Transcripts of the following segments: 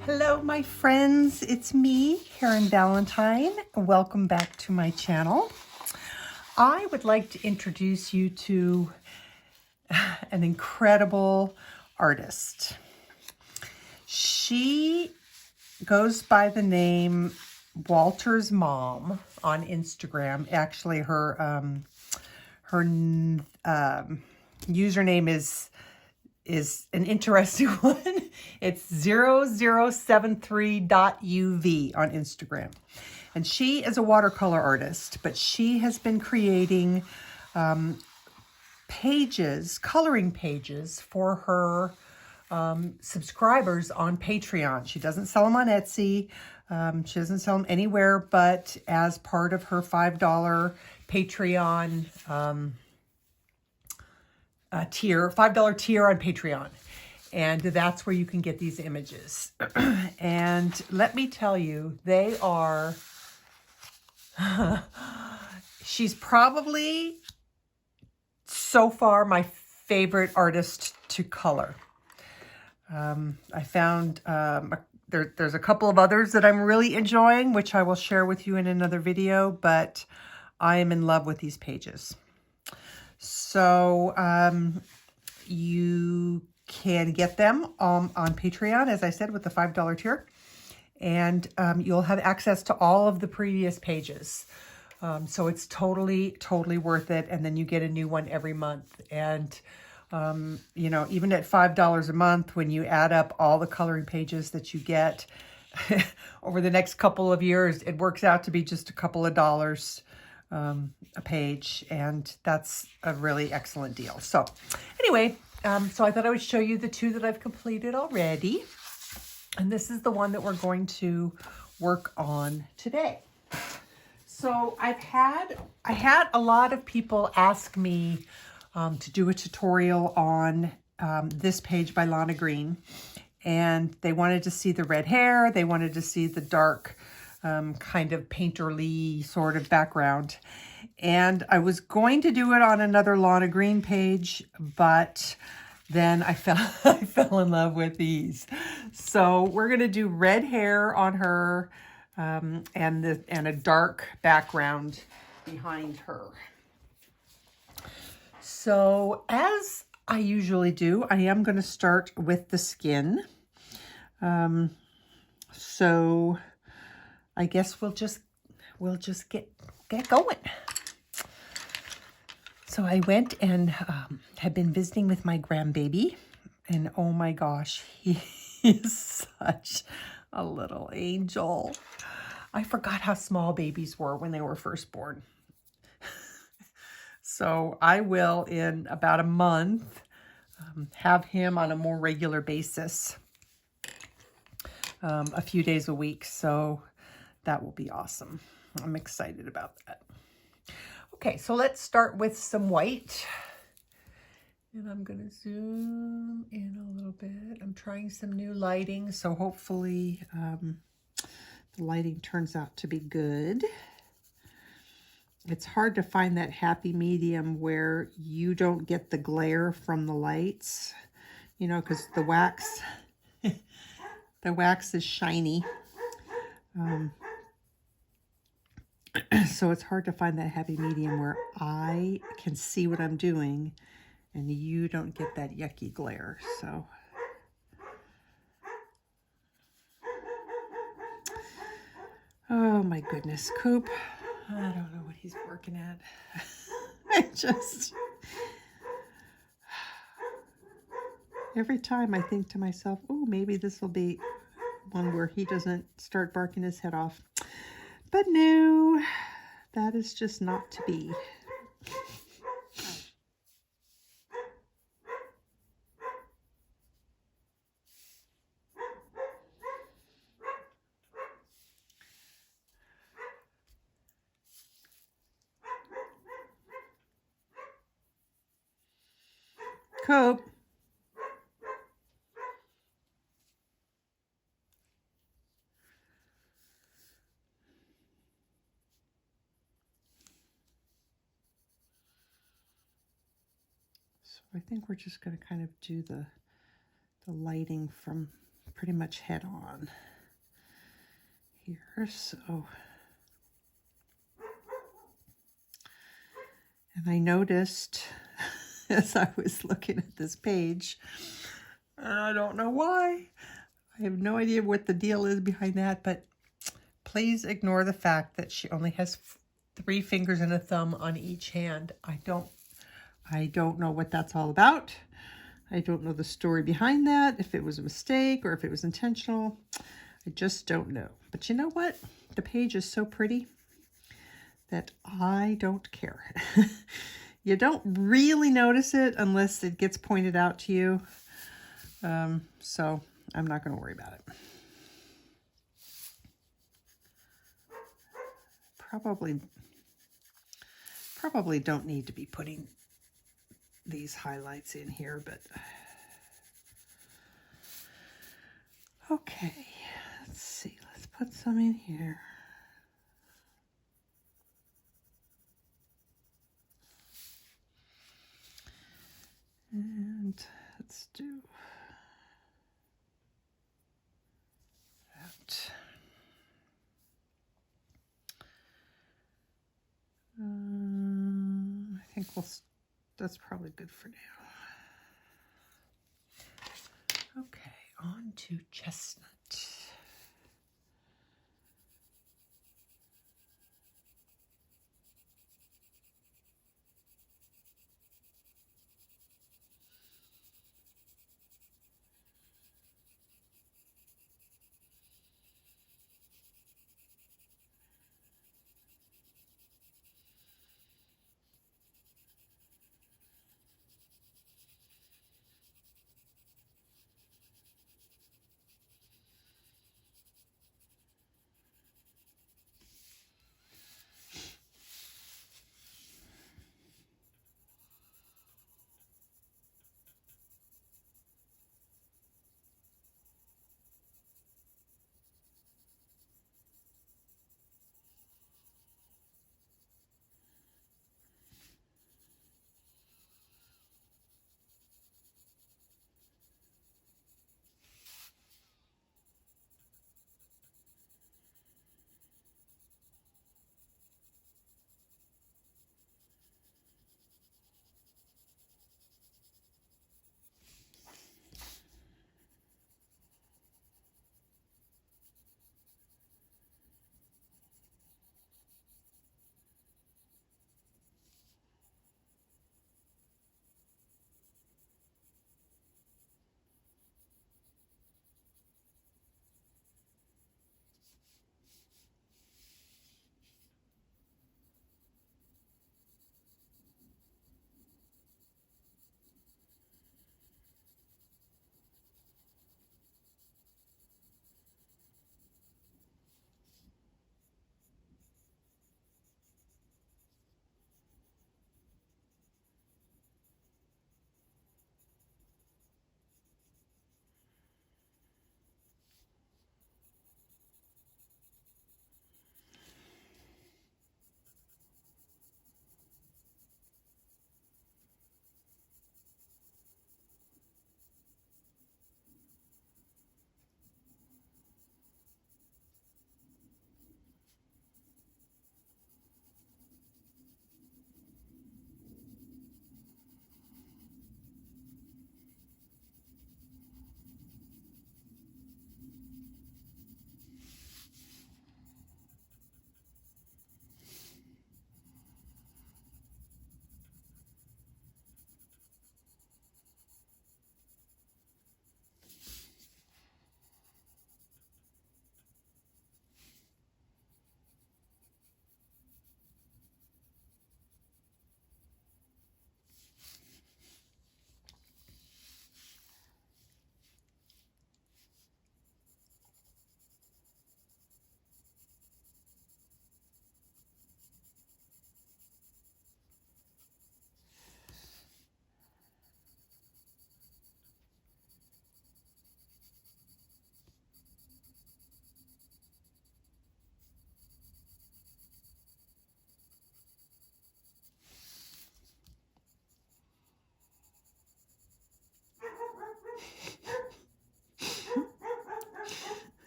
Hello, my friends. It's me, Karen Valentine. Welcome back to my channel. I would like to introduce you to an incredible artist. She goes by the name Walter's Mom on Instagram. Actually, her username is an interesting one. It's 0073.uv on Instagram. And she is a watercolor artist, but she has been creating pages, coloring pages for her subscribers on Patreon. She doesn't sell them on Etsy. She doesn't sell them anywhere but as part of her $5 Patreon tier, $5 tier on Patreon. And that's where you can get these images. And let me tell you, they are, she's probably so far my favorite artist to color. I found there's a couple of others that I'm really enjoying, which I will share with you in another video, but I am in love with these pages. So you can get them on Patreon, as I said, with the $5 tier. And you'll have access to all of the previous pages. So it's totally worth it. And then you get a new one every month. And, you know, even at $5 a month, when you add up all the coloring pages that you get over the next couple of years, it works out to be just a couple of dollars a page, and that's a really excellent deal. So anyway, so I thought I would show you the two that I've completed already, and this is the one that we're going to work on today. So I had a lot of people ask me to do a tutorial on this page by Lana Green, and they wanted to see the red hair, they wanted to see the dark kind of painterly sort of background. And I was going to do it on another Lana Green page, but then I fell in love with these. So we're going to do red hair on her and a dark background behind her. So as I usually do, I am going to start with the skin. So I guess we'll just get going. So I went and had been visiting with my grandbaby, and oh my gosh, he is such a little angel. I forgot how small babies were when they were first born. So I will, in about a month, have him on a more regular basis, a few days a week. So that will be awesome. I'm excited about that. Okay, so let's start with some white. And I'm going to zoom in a little bit. I'm trying some new lighting, so hopefully the lighting turns out to be good. It's hard to find that happy medium where you don't get the glare from the lights, you know, because the wax, the wax is shiny. So it's hard to find that happy medium where I can see what I'm doing and you don't get that yucky glare. So oh my goodness, Coop. I don't know what he's working at. Every time I think to myself, oh, maybe this will be one where he doesn't start barking his head off. But no, that is just not to be. Cope. I think we're just going to kind of do the lighting from pretty much head on here. So, and I noticed as I was looking at this page, and I don't know why, I have no idea what the deal is behind that, but please ignore the fact that she only has 3 fingers and a thumb on each hand. I don't know what that's all about. I don't know the story behind that, if it was a mistake or if it was intentional. I just don't know. But you know what? The page is so pretty that I don't care. You don't really notice it unless it gets pointed out to you. So I'm not going to worry about it. Probably don't need to be putting these highlights in here, but okay, let's see, let's put some in here. And let's do that. I think that's probably good for now. Okay, on to Chestnut.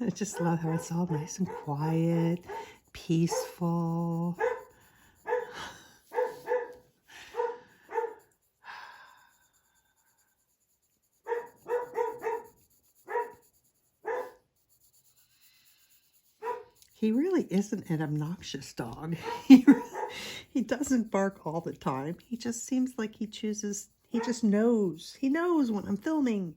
I just love how it's all nice and quiet, peaceful. He really isn't an obnoxious dog. He doesn't bark all the time. He just seems like he chooses, he just knows. He knows when I'm filming.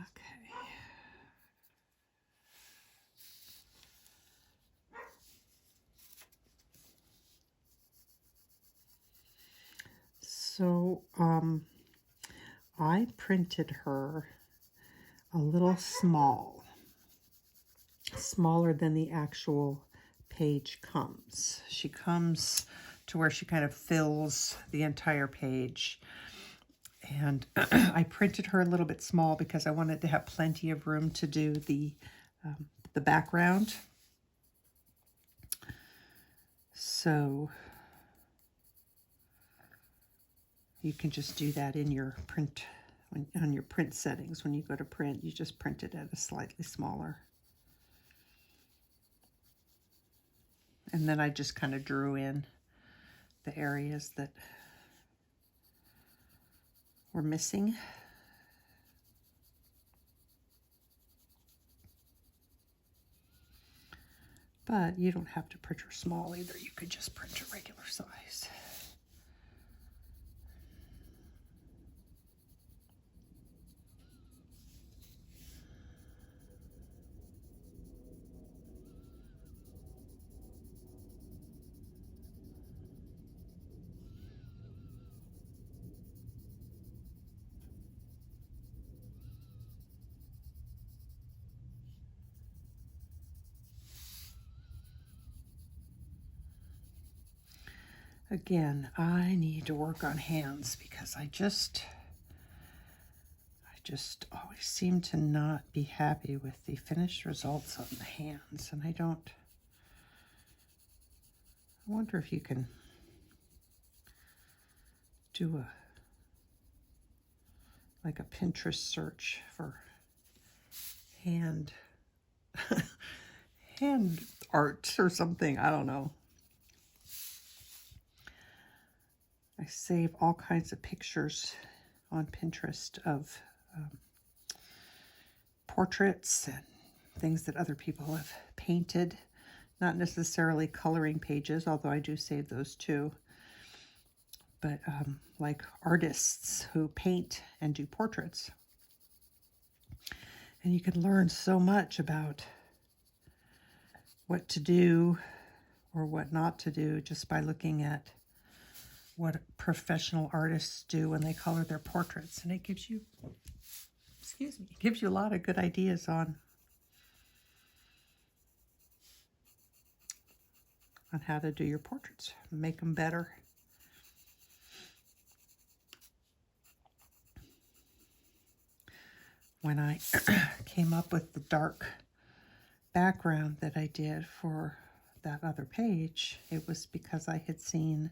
Okay. So, I printed her a little small, smaller than the actual page comes. She comes to where she kind of fills the entire page. And I printed her a little bit small because I wanted to have plenty of room to do the background. So you can just do that in your print, on your print settings. When you go to print, you just print it at a slightly smaller. And then I just kind of drew in the areas that were missing. But you don't have to print her small either. You could just print a regular size. Again, I need to work on hands because I just always seem to not be happy with the finished results on the hands. And I wonder if you can do like a Pinterest search for hand art or something. I don't know. I save all kinds of pictures on Pinterest of portraits and things that other people have painted. Not necessarily coloring pages, although I do save those too. But like artists who paint and do portraits. And you can learn so much about what to do or what not to do just by looking at what professional artists do when they color their portraits. And it gives you, it gives you a lot of good ideas on how to do your portraits, make them better. When I came up with the dark background that I did for that other page, it was because I had seen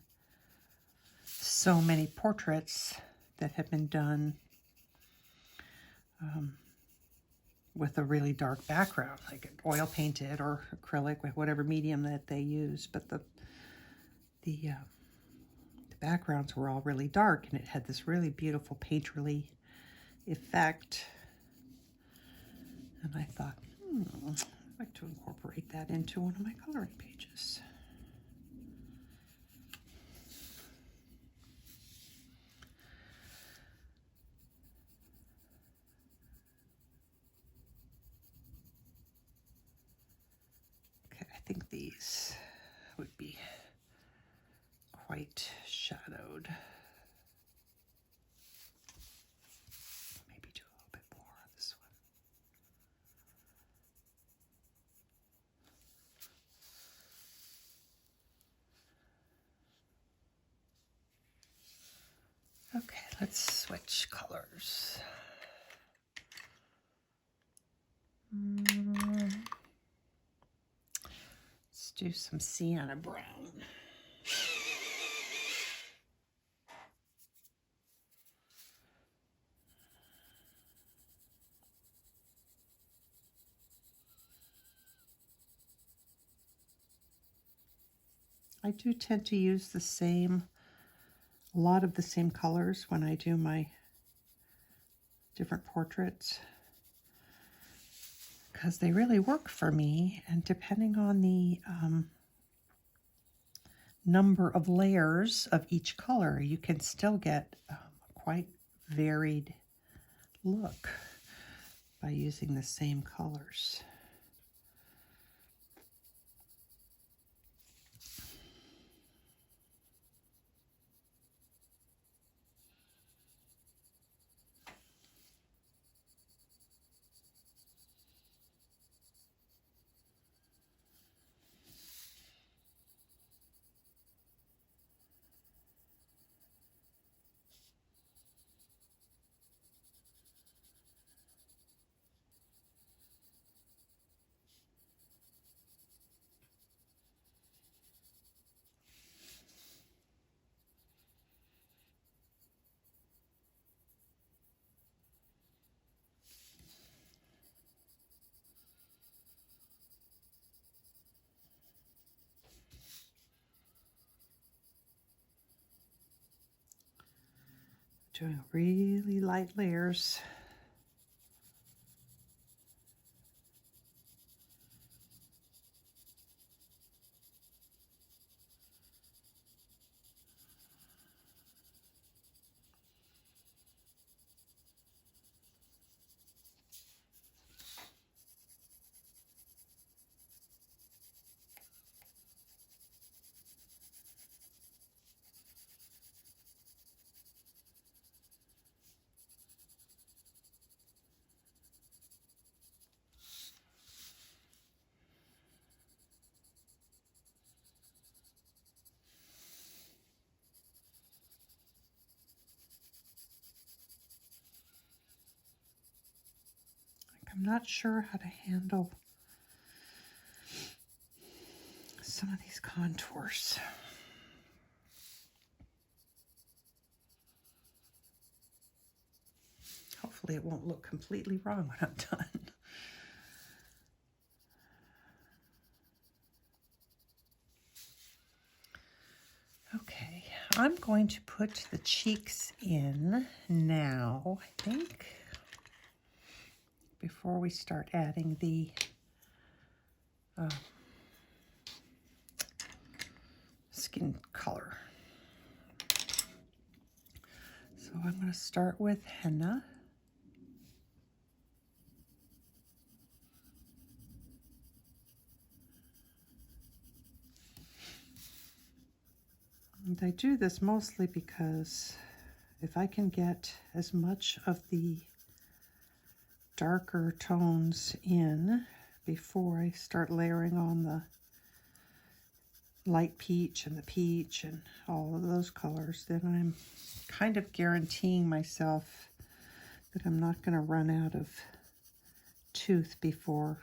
so many portraits that had been done with a really dark background, like oil painted or acrylic, with whatever medium that they use. But the backgrounds were all really dark, and it had this really beautiful painterly effect. And I thought, I'd like to incorporate that into one of my coloring pages. Okay, I think these would be quite shadowed. Maybe do a little bit more on this one. Okay, let's switch colors. do some Sienna Brown. I do tend to use a lot of the same colors when I do my different portraits, because they really work for me, and depending on the number of layers of each color, you can still get a quite varied look by using the same colors. Doing really light layers. I'm not sure how to handle some of these contours. Hopefully it won't look completely wrong when I'm done. Okay, I'm going to put the cheeks in now, I think, before we start adding the skin color. So I'm going to start with Henna. And I do this mostly because if I can get as much of the darker tones in before I start layering on the light peach and the peach and all of those colors, then I'm kind of guaranteeing myself that I'm not going to run out of tooth before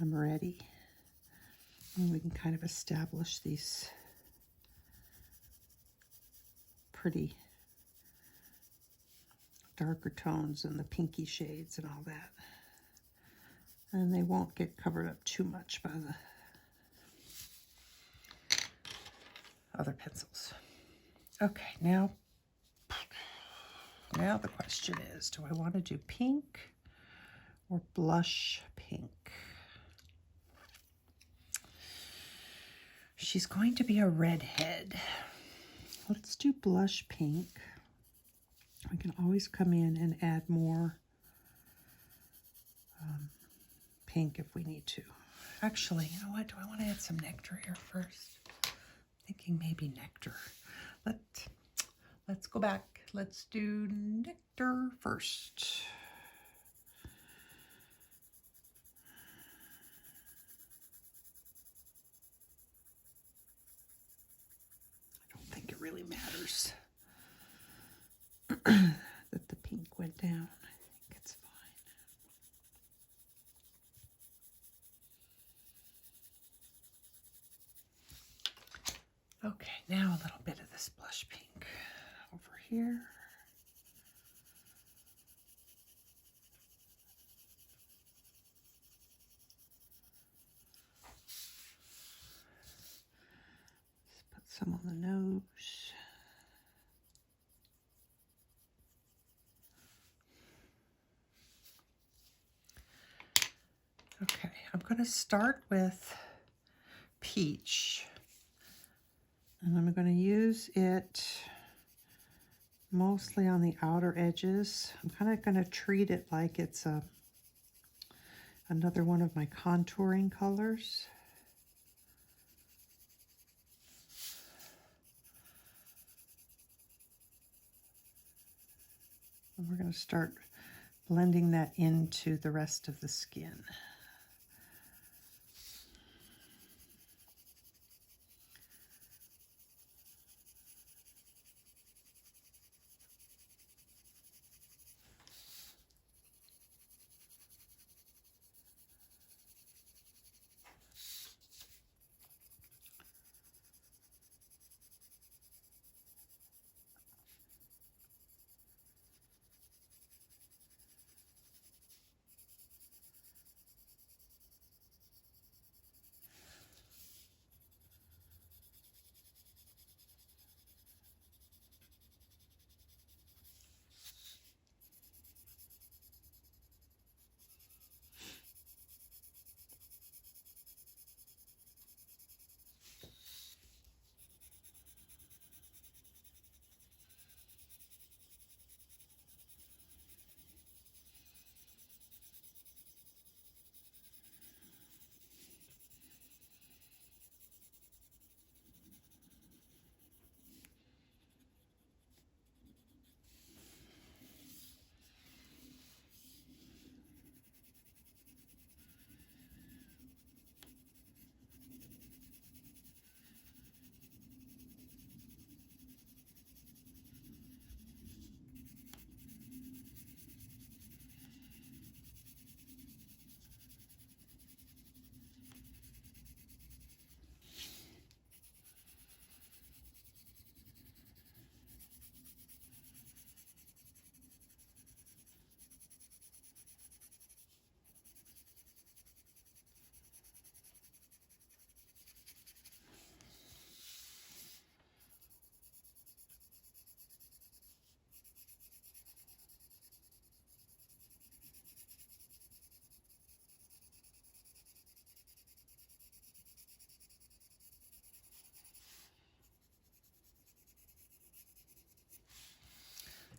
I'm ready. And we can kind of establish these pretty darker tones and the pinky shades and all that. And they won't get covered up too much by the other pencils. Okay, now the question is, do I want to do pink or blush pink? She's going to be a redhead. Let's do blush pink. I can always come in and add more pink if we need to. Actually, you know what? Do I want to add some Nectar here first? Thinking maybe Nectar. Let's go back. Let's do Nectar first. I don't think it really matters that the pink went down. I think it's fine. now a little bit of this blush pink over here. Let's put some on the nose. Okay, I'm going to start with peach, and I'm going to use it mostly on the outer edges. I'm kind of going to treat it like it's another one of my contouring colors. And we're going to start blending that into the rest of the skin.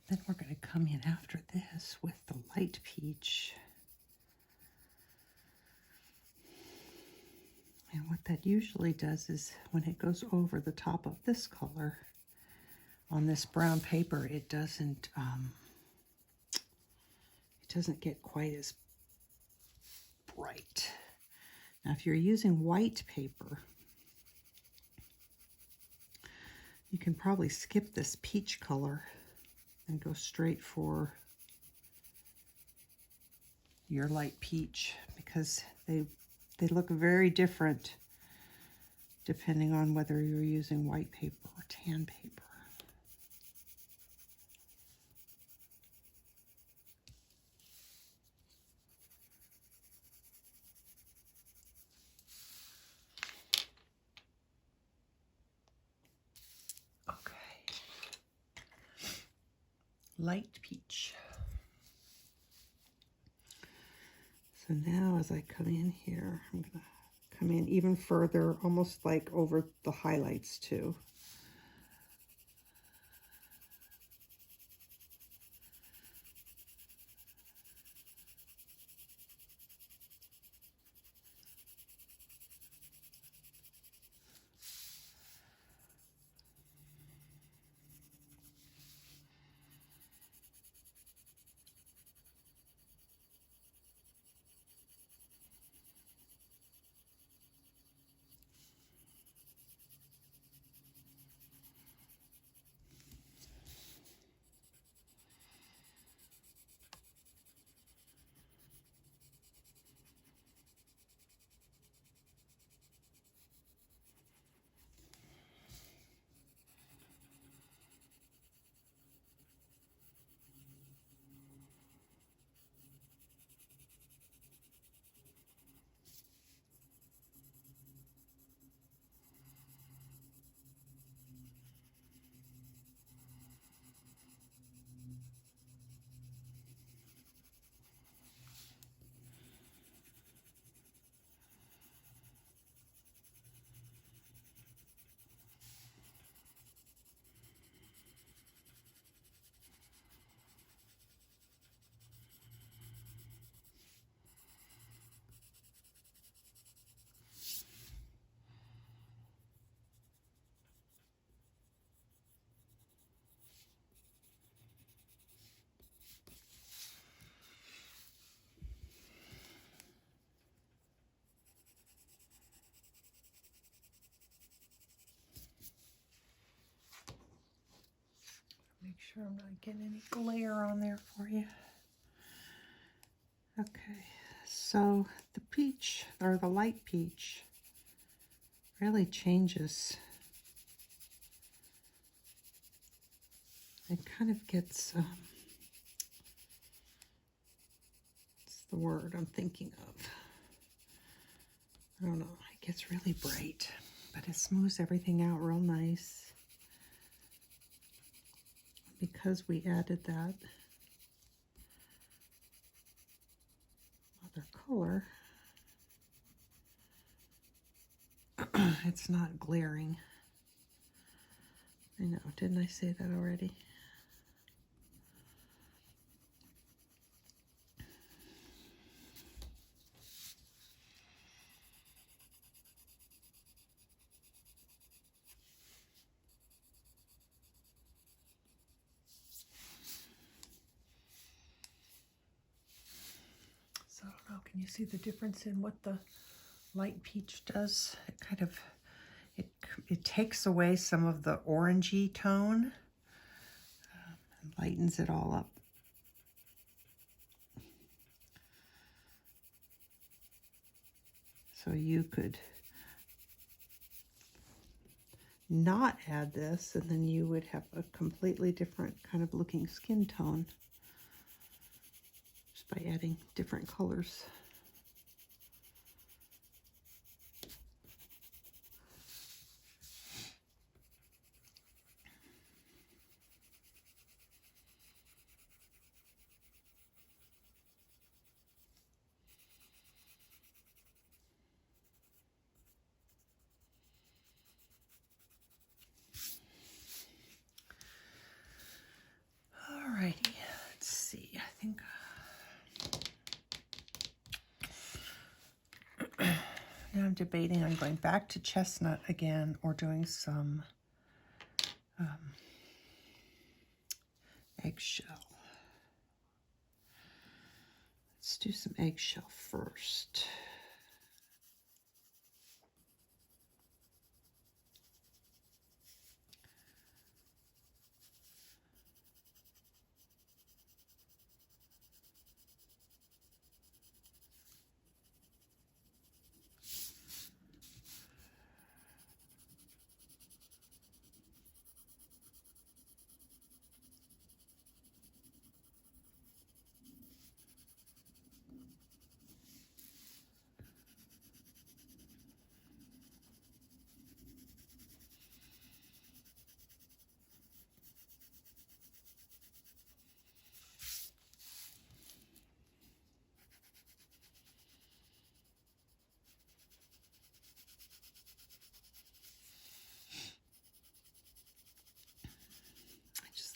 Then we're going to come in after this with the light peach. And what that usually does is when it goes over the top of this color on this brown paper, it doesn't get quite as bright. Now, if you're using white paper, you can probably skip this peach color and go straight for your light peach, because they look very different depending on whether you're using white paper or tan paper. Light peach. So now as I come in here, I'm going to come in even further, almost like over the highlights too. sure I'm not getting any glare on there for you. Okay, so the peach, or the light peach, really changes. It kind of gets, what's the word I'm thinking of? I don't know, it gets really bright, but it smooths everything out real nice. Because we added that other color, it's not glaring. I know, didn't I say that already? So I don't know, can you see the difference in what the light peach does? It kind of, it takes away some of the orangey tone and lightens it all up. So you could not add this, and then you would have a completely different kind of looking skin tone just by adding different colors. Alrighty, let's see, I think now I'm debating on going back to Chestnut again or doing some Eggshell. Let's do some Eggshell first.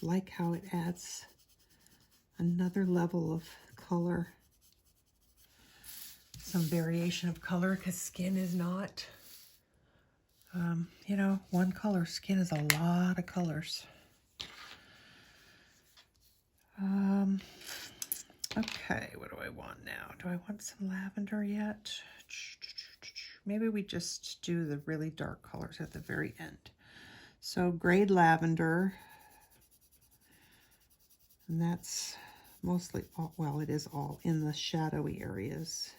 Like how it adds another level of color, some variation of color, because skin is not, you know, one color. Skin is a lot of colors. Okay, what do I want now? Do I want some lavender yet? Maybe we just do the really dark colors at the very end. So grade lavender. And that's mostly, all, well, it is all in the shadowy areas.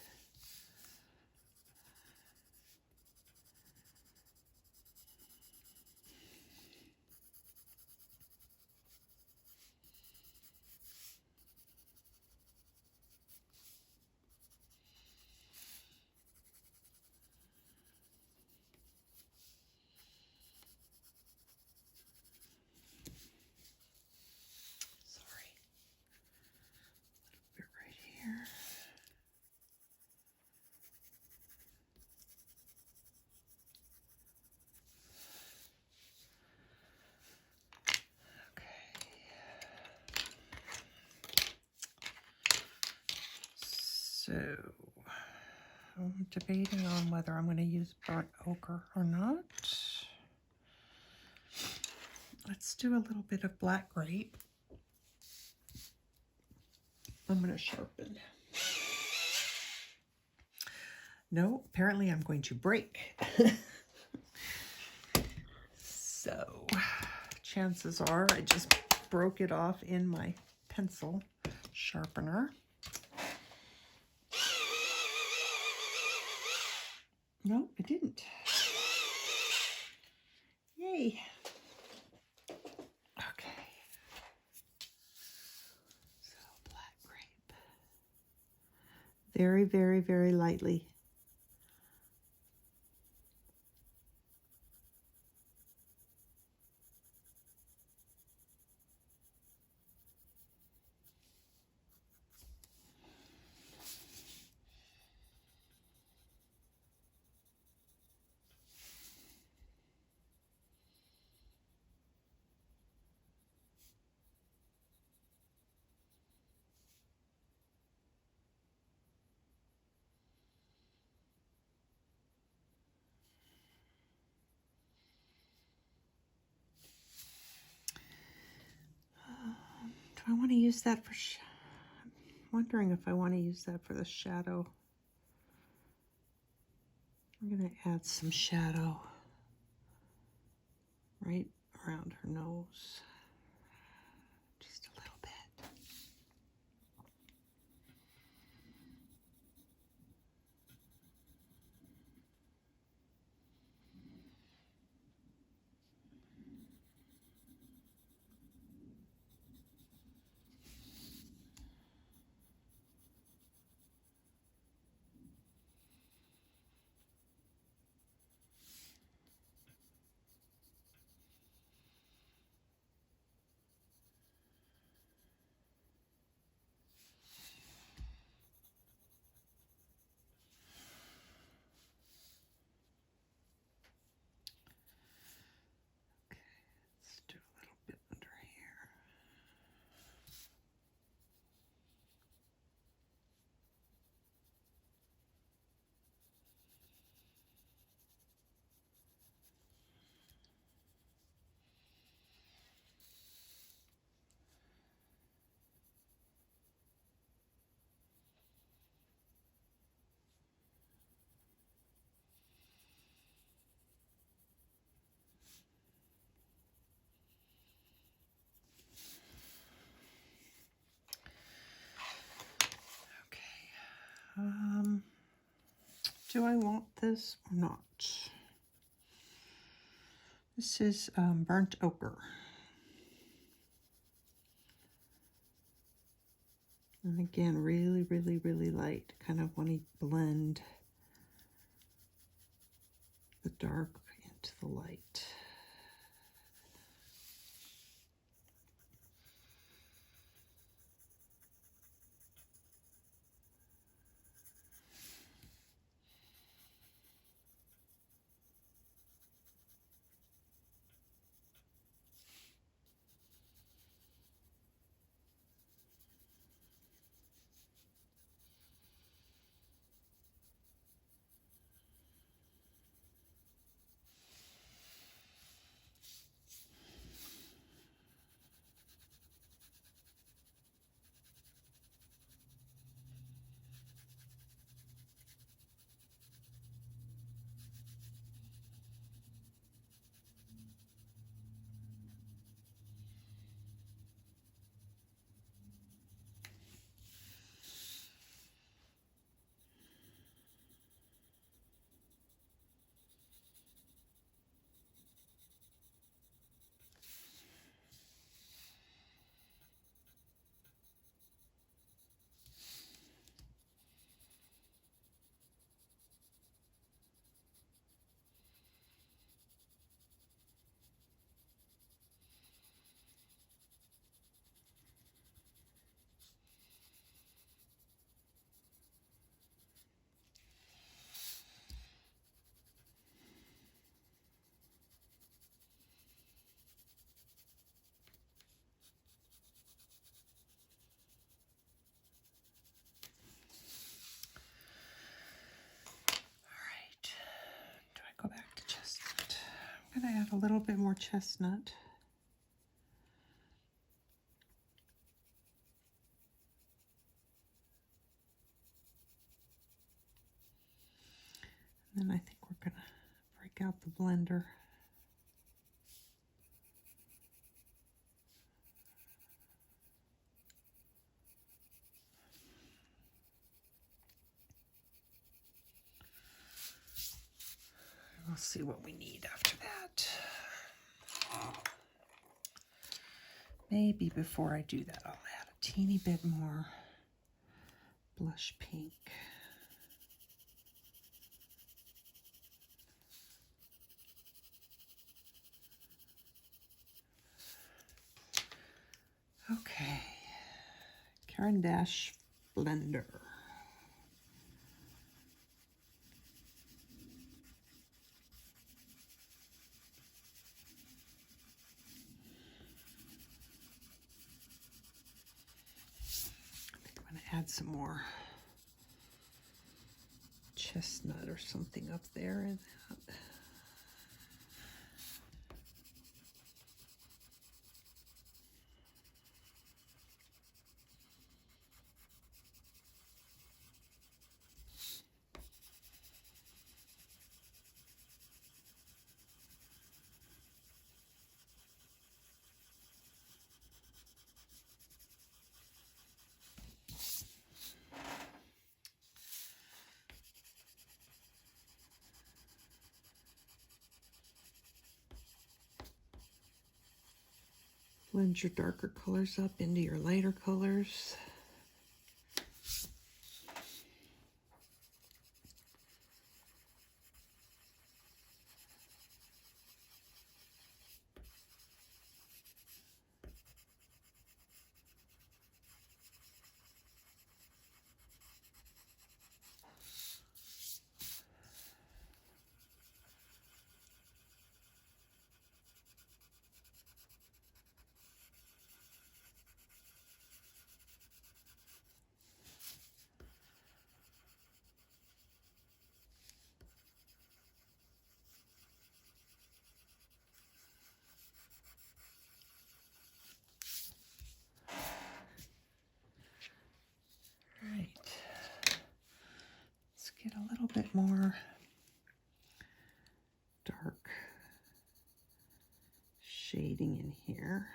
So I'm debating on whether I'm going to use burnt ochre or not. Let's do a little bit of black grape. I'm going to sharpen. No, apparently I'm going to break. So chances are I just broke it off in my pencil sharpener. No, it didn't. Yay. Okay. So black grape. Very, very, very lightly. Do I want to use that for I'm wondering if I want to use that for the shadow. I'm going to add some shadow right around her nose. Just a little bit. Do I want this or not? This is burnt ochre. And again, really, really, really light. Kind of want to blend the dark into the light. Go back to chestnut. I'm going to add a little bit more chestnut. And then I think we're going to break out the blender. see what we need after that. Maybe before I do that, I'll add a teeny bit more blush pink. Okay, Caran Blender. Add some more chestnut or something up there in that. Blend your darker colors up into your lighter colors. Get a little bit more dark shading in here.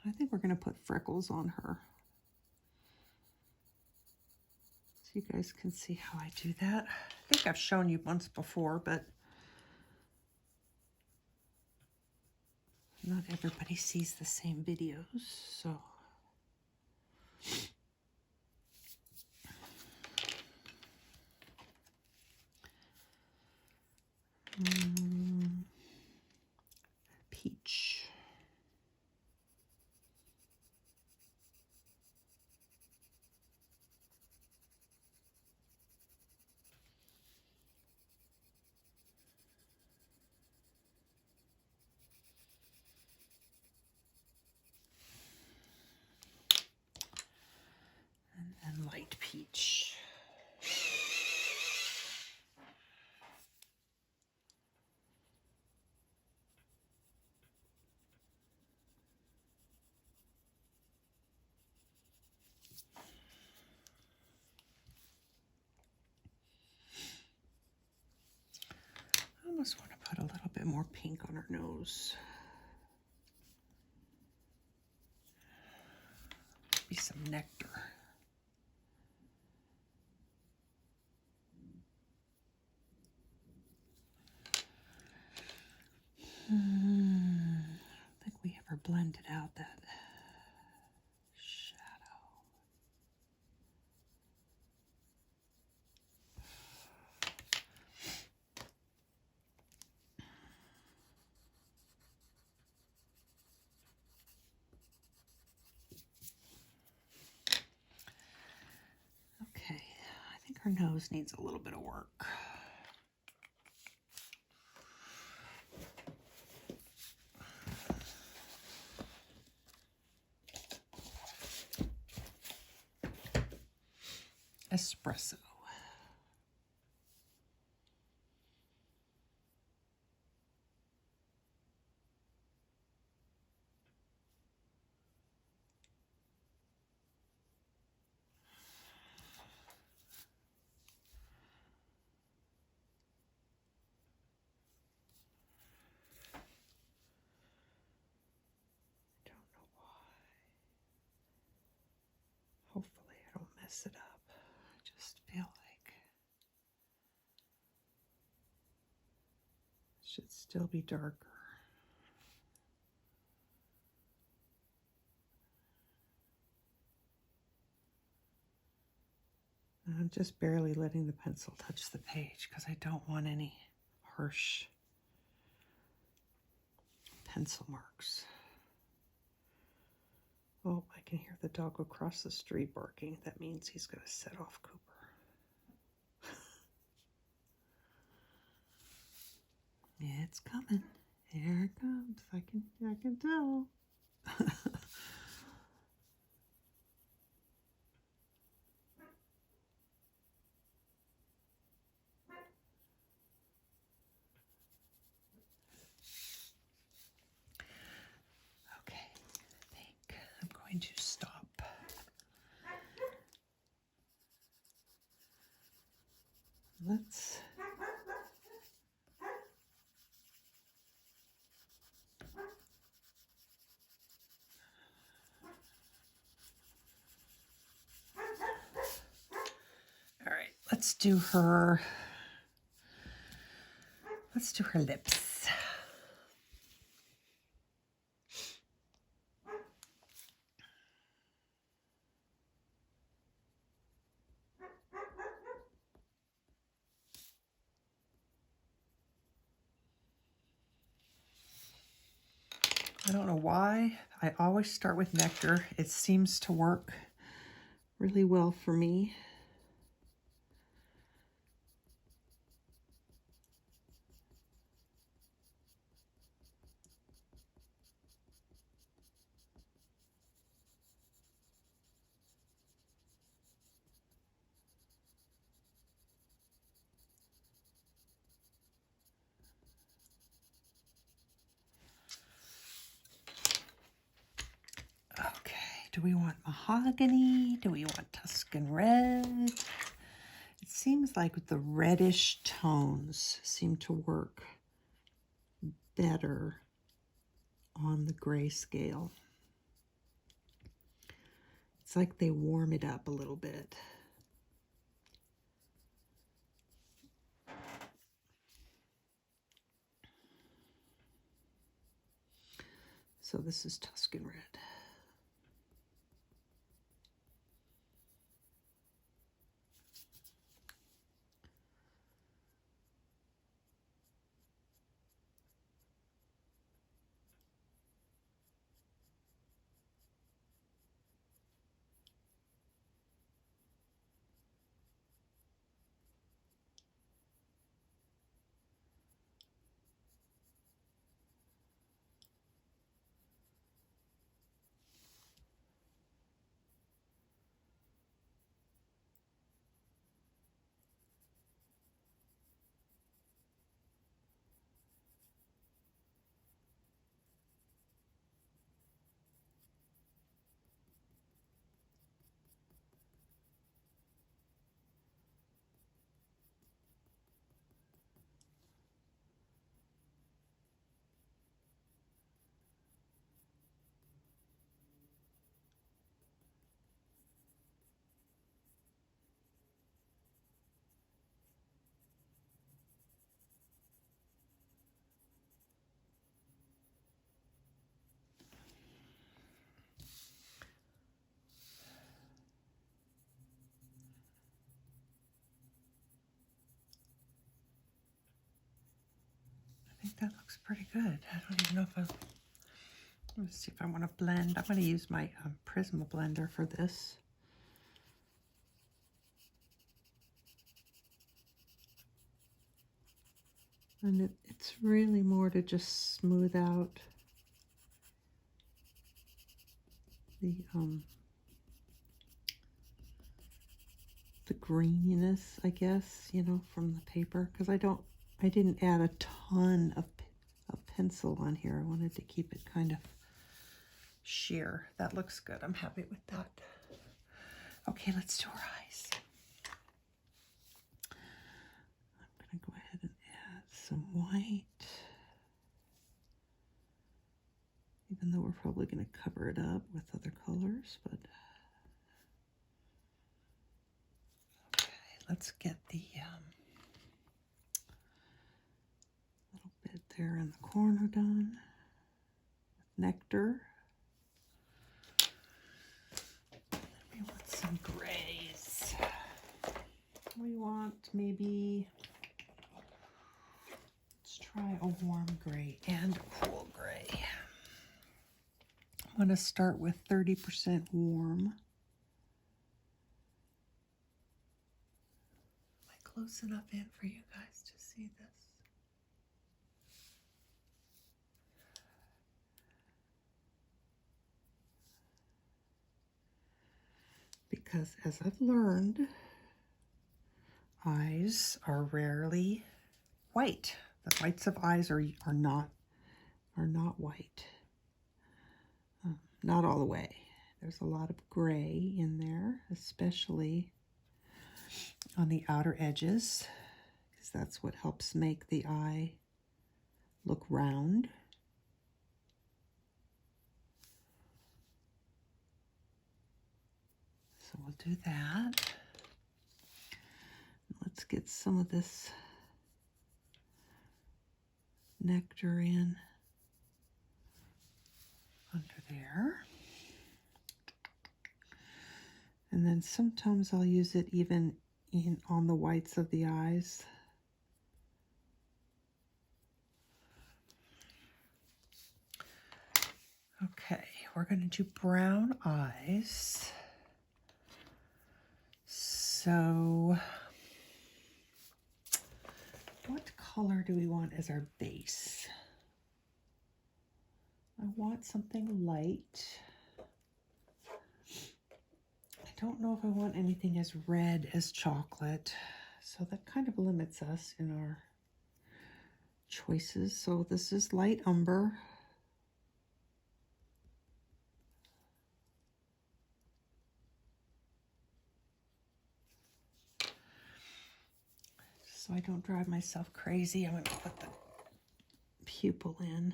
I think we're going to put freckles on her. So you guys can see how I do that. I think I've shown you once before, but not everybody sees the same videos, so. Peach. And light peach. I almost want to put a little bit more pink on her nose. Maybe some nectar. I don't think we ever blended out that shadow. Okay, I think her nose needs a little bit of work. Espresso. mess it up. I just feel like it should still be darker. I'm just barely letting the pencil touch the page because I don't want any harsh pencil marks. Oh, I can hear the dog across the street barking. That means he's going to set off Cooper. Yeah, it's coming. Here it comes. I can tell. Okay, I think I'm going to stop. Let's all right, let's do her lips. I don't know why. I always start with Nectar. It seems to work really well for me. Okay, do we want mahogany? Do we want Tuscan Red? It seems like the reddish tones seem to work better on the grayscale. It's like they warm it up a little bit. So this is Tuscan Red. I think that looks pretty good. I don't even know if let's see if I want to blend. I'm going to use my Prisma blender for this. And it's really more to just smooth out the graininess, I guess, you know, from the paper, because I didn't add a ton of pencil on here. I wanted to keep it kind of sheer. That looks good. I'm happy with that. Okay, let's do our eyes. I'm going to go ahead and add some white, even though we're probably going to cover it up with other colors, but let's get the little bit there in the corner done. Nectar. We want some grays. We want maybe, let's try a warm gray and a cool gray. I'm going to start with 30% warm. Am I close enough in for you guys to see this? Because as I've learned, eyes are rarely white. The whites of eyes are not white. Not all the way. There's a lot of gray in there, especially on the outer edges, because that's what helps make the eye look round. So we'll do that. Let's get some of this nectar in under there. And then sometimes I'll use it even on the whites of the eyes. Okay, we're going to do brown eyes. So what color do we want as our base? I want something light. I don't know if I want anything as red as chocolate, so that kind of limits us in our choices. So this is light umber. So I don't drive myself crazy, I'm going to put the pupil in.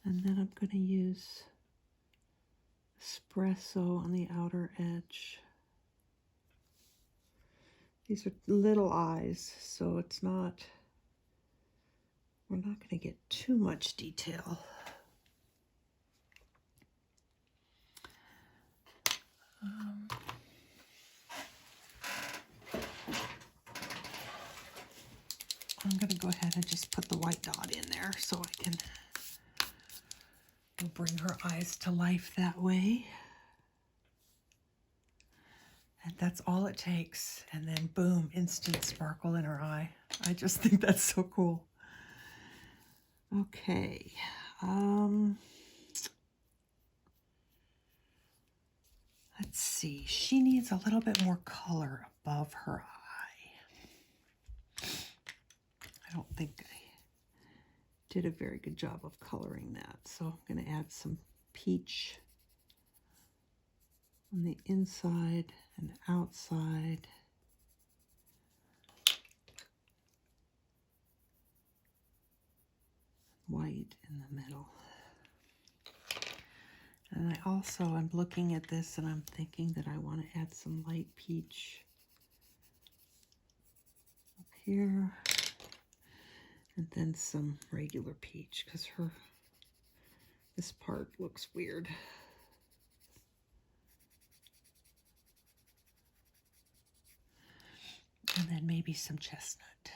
And then I'm going to use Espresso on the outer edge. These are little eyes, so it's not, we're not going to get too much detail. I'm going to go ahead and just put the white dot in there so I can bring her eyes to life that way. And that's all it takes. And then boom, instant sparkle in her eye. I just think that's so cool. Okay. Let's see. She needs a little bit more color above her eye. I don't think I did a very good job of coloring that. So I'm going to add some peach on the inside and outside. White in the middle. And I also, I'm looking at this and I'm thinking that I want to add some light peach up here. And then some regular peach, because this part looks weird. And then maybe some chestnut.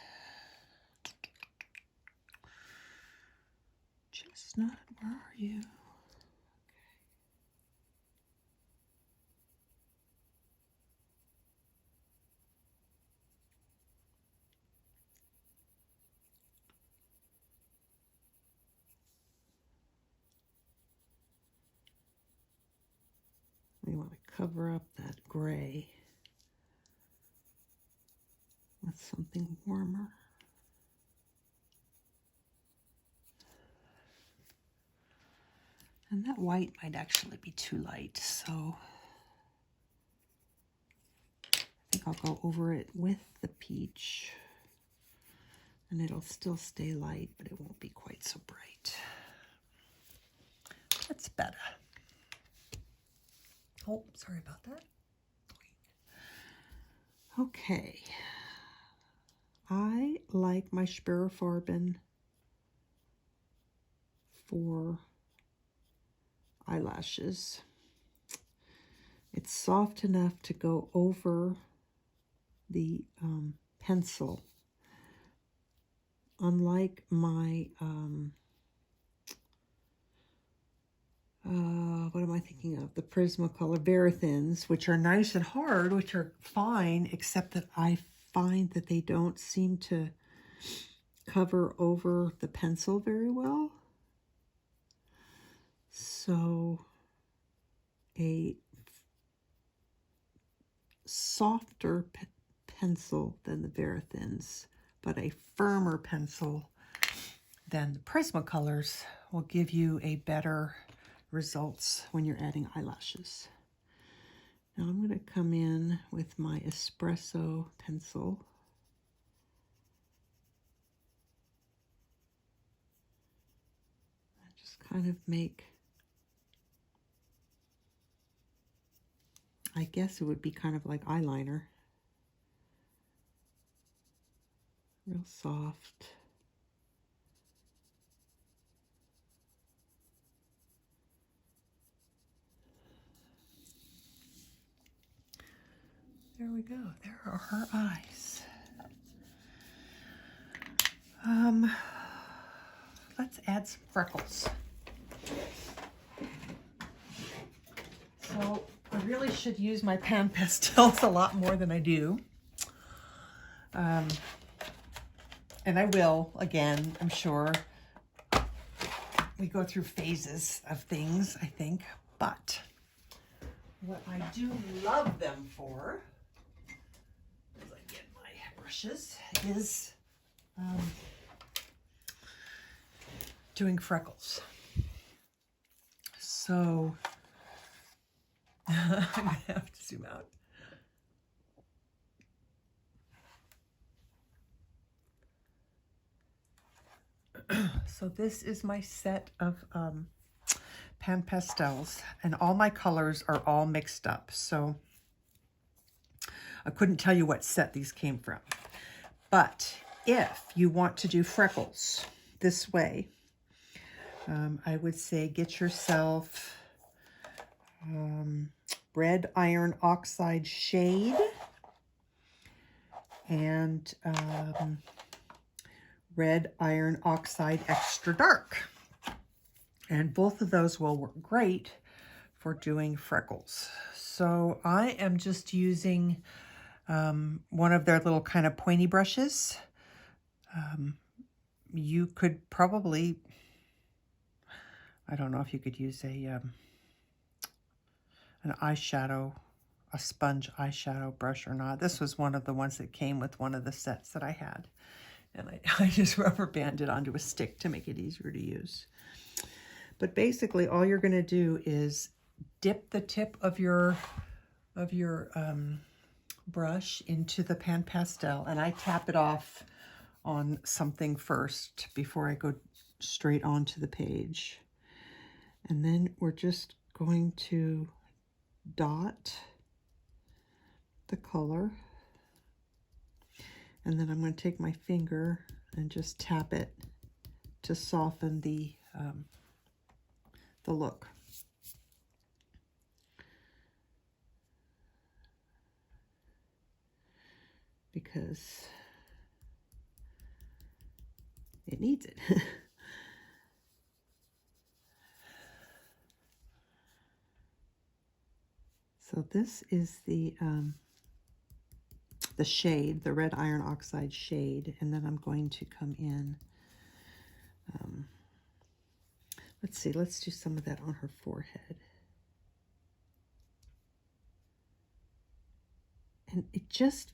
Chestnut, where are you? We want to cover up that gray with something warmer. And that white might actually be too light, so I think I'll go over it with the peach. And it'll still stay light, but it won't be quite so bright. better. Oh, sorry about that. Okay. I like my Sparrowfarben for eyelashes. It's soft enough to go over the pencil. Unlike my, what am I thinking of? The Prismacolor Thins, which are nice and hard, which are fine, except that I find that they don't seem to cover over the pencil very well. So a softer pencil than the Thins, but a firmer pencil than the Prismacolors will give you a better results when you're adding eyelashes. Now I'm going to come in with my Espresso pencil. And just kind of make, I guess it would be kind of like eyeliner. Real soft. There we go. There are her eyes. Let's add some freckles. So I really should use my pan pastels a lot more than I do. And I will, again, I'm sure. We go through phases of things, I think. But what I do love them for, as I get my brushes, is doing freckles. So I'm gonna have to zoom out. So this is my set of pan pastels, and all my colors are all mixed up. So I couldn't tell you what set these came from. But if you want to do freckles this way, I would say get yourself red iron oxide shade and red iron oxide extra dark. And both of those will work great for doing freckles. So I am just using one of their little kind of pointy brushes. You could probably, I don't know if you could use an eyeshadow, a sponge eyeshadow brush or not. This was one of the ones that came with one of the sets that I had. And I just rubber banded onto a stick to make it easier to use. But basically all you're going to do is dip the tip of your brush into the pan pastel, and I tap it off on something first before I go straight onto the page. And then we're just going to dot the color. And then I'm going to take my finger and just tap it to soften the look. Because it needs it. So this is the shade, the red iron oxide shade, and then I'm going to come in. Let's see, let's do some of that on her forehead. And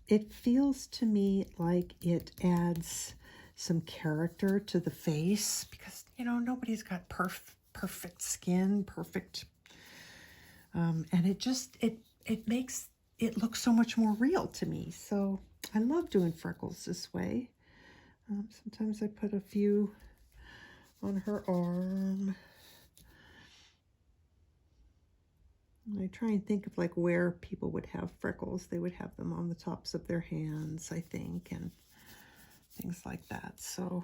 it feels to me like it adds some character to the face, because, you know, nobody's got perfect skin, perfect, and it makes it look so much more real to me. So I love doing freckles this way. Sometimes I put a few on her arm. I try and think of like where people would have freckles. They would have them on the tops of their hands, I think, and things like that. So,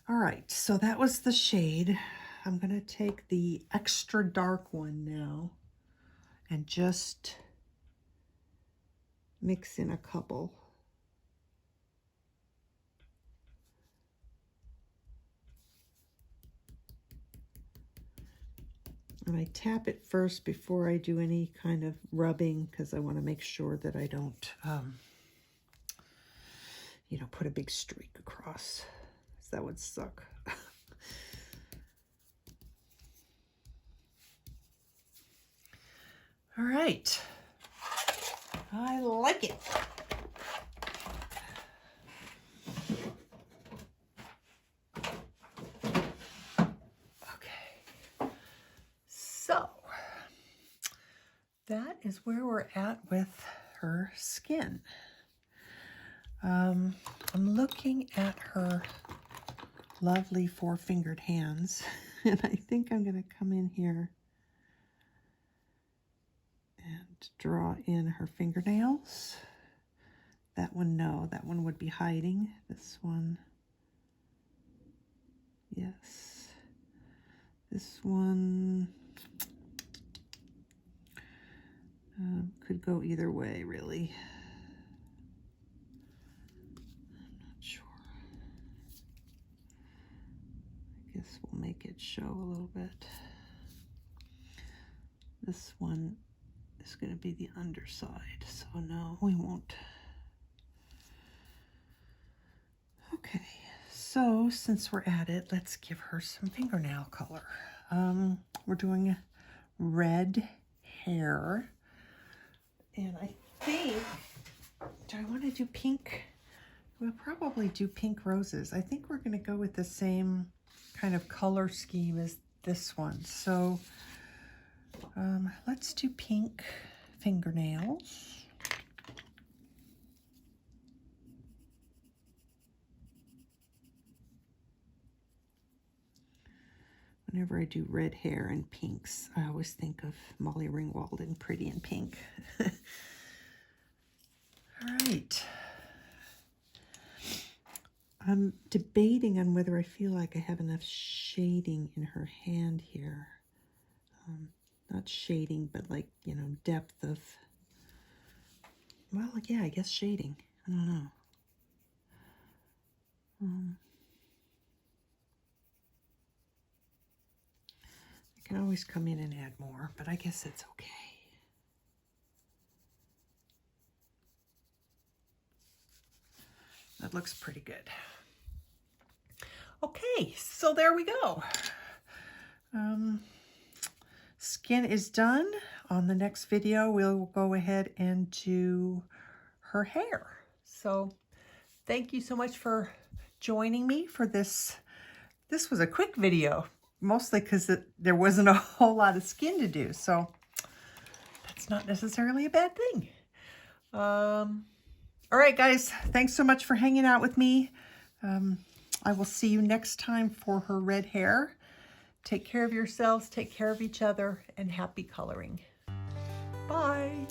all right, so that was the shade. I'm going to take the extra dark one now and just mix in a couple. And I tap it first before I do any kind of rubbing, because I want to make sure that I don't, you know, put a big streak across, because that would suck. All right. I like it. So that is where we're at with her skin. I'm looking at her lovely four-fingered hands, and I think I'm going to come in here and draw in her fingernails. That one, no, that one would be hiding. This one, yes. This one could go either way, really. I'm not sure. I guess we'll make it show a little bit. This one is going to be the underside, so no, we won't. Okay, so since we're at it, let's give her some fingernail color. We're doing red hair, and I think, do I want to do pink? We'll probably do pink roses. I think we're going to go with the same kind of color scheme as this one. So let's do pink fingernails. Whenever I do red hair and pinks, I always think of Molly Ringwald in Pretty in Pink. All right. I'm debating on whether I feel like I have enough shading in her hand here. Not shading, but like, you know, depth of, well, yeah, I guess shading. I don't know. I can always come in and add more, but I guess it's okay. That looks pretty good. Okay, so there we go. Skin is done. On the next video, we'll go ahead and do her hair. So thank you so much for joining me for this. This was a quick video, mostly because there wasn't a whole lot of skin to do. So that's not necessarily a bad thing. All right, guys, thanks so much for hanging out with me. I will see you next time for her red hair. Take care of yourselves, take care of each other, and happy coloring. Bye.